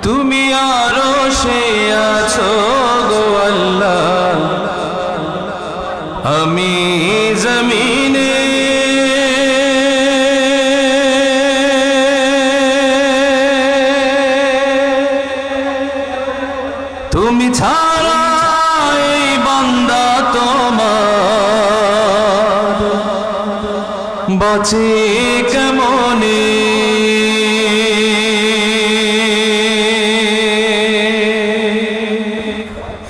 তুমি আরশে আছো গো আল্লাহ, আমি জমিনে। তুমি ছাড়া এই বান্দা তোমার বাঁচে কেমনে।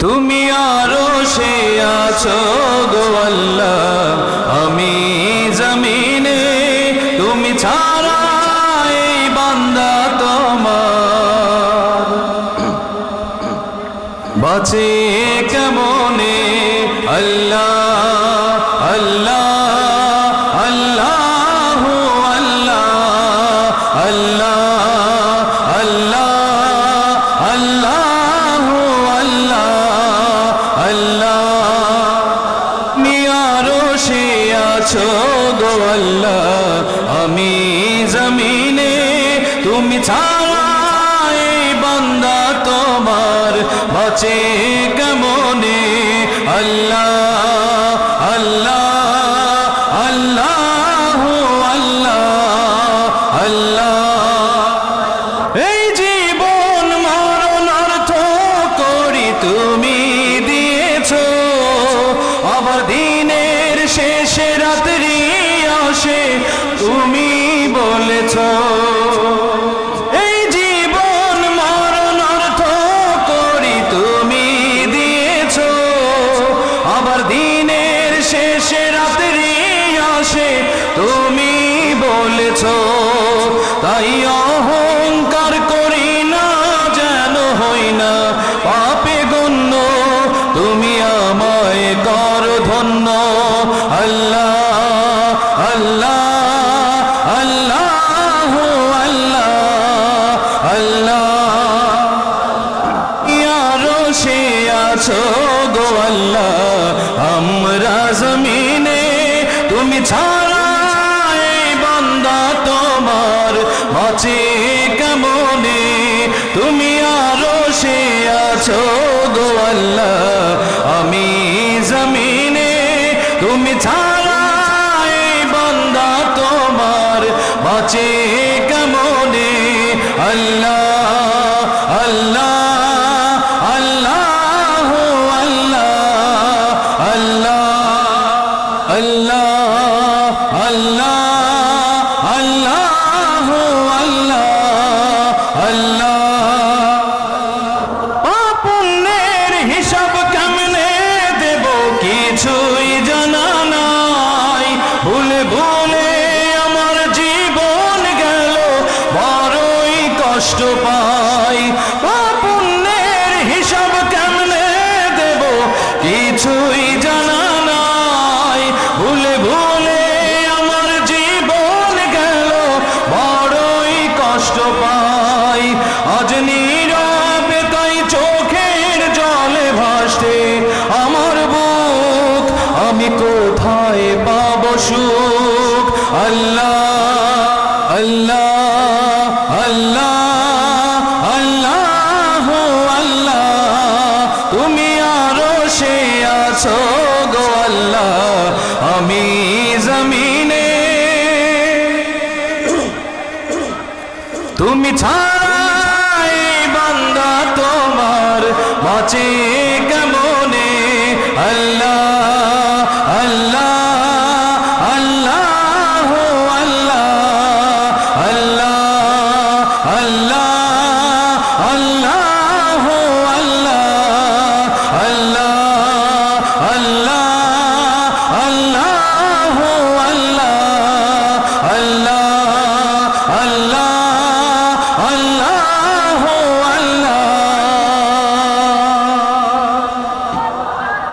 তুমি আরশে আছো গো আল্লাহ, আমি জমিনে। তুমি ছাড়া এই বান্দা তোমার বাঁচে কেমনে। আল্লাহ আল্লাহ আল্লাহ আল্লাহ আল্লাহ আল্লাহ আল্লাহ আল্লাহ। তুমি আরশে আছো গো আল্লাহ, আমি জমিনে। তুমি ছাড়া এই বান্দা তোমার বাঁচে কেমনে। আল্লাহ আল্লাহ আল্লাহ আল্লাহ আল্লাহ। এই জীবন মরণ অর্থ করি তুমি দিয়েছো, আবার দিনের শেষে রাত্রি আসে তুমি বলেছো। এই জীবন মরণ অর্থ করি তুমি দিয়েছো, আবার দিনের শেষে রাত্রি আসে তুমি বলেছো। তাই অহংকার করি না, যেন হই না পাপে গণ্য। তুমি আমায় কর ধন্য। আল্লাহ আল্লাহ আল্লাহ আল্লাহ আল্লাহ। আরশে আছো গো আল্লাহ, আমরা জমিনে। তুমি ছাড়া এই বান্দা তোমার বাঁচে কেমনে। তুমি আরশে আছো গো আল্লাহ, আমি জমিনে। তুমি ছাড়া এই বান্দা তোমার বাঁচে কেমনে। আল্লাহ আল্লাহ আল্লাহ আল্লাহ আল্লাহ আল্লাহ আল্লাহ আল্লাহ আল্লাহ। পুণ্যের হিসাব কেমনে দেব কিছুই জানা নাই। ভুলে ভুলে আমার জীবন গেল, বড়ই কষ্ট পাই। পুণ্যের হিসাব কেমনে দেব কিছুই জানা নাই। ভুলে ভুলে আমার জীবন গেল, বড়ই কষ্ট পাই। আজ নীরবে তাই চোখের জলে ভাসে আমার বুক, আমি কোথায় পাবো সুখ। আল্লাহ আল্লাহ আল্লাহ আল্লাহ আল্লাহ। তুমি আরশে আছো গো আল্লাহ, আমি জমিনে। তুমি ছাড়া এই বান্দা তোমার বাঁচে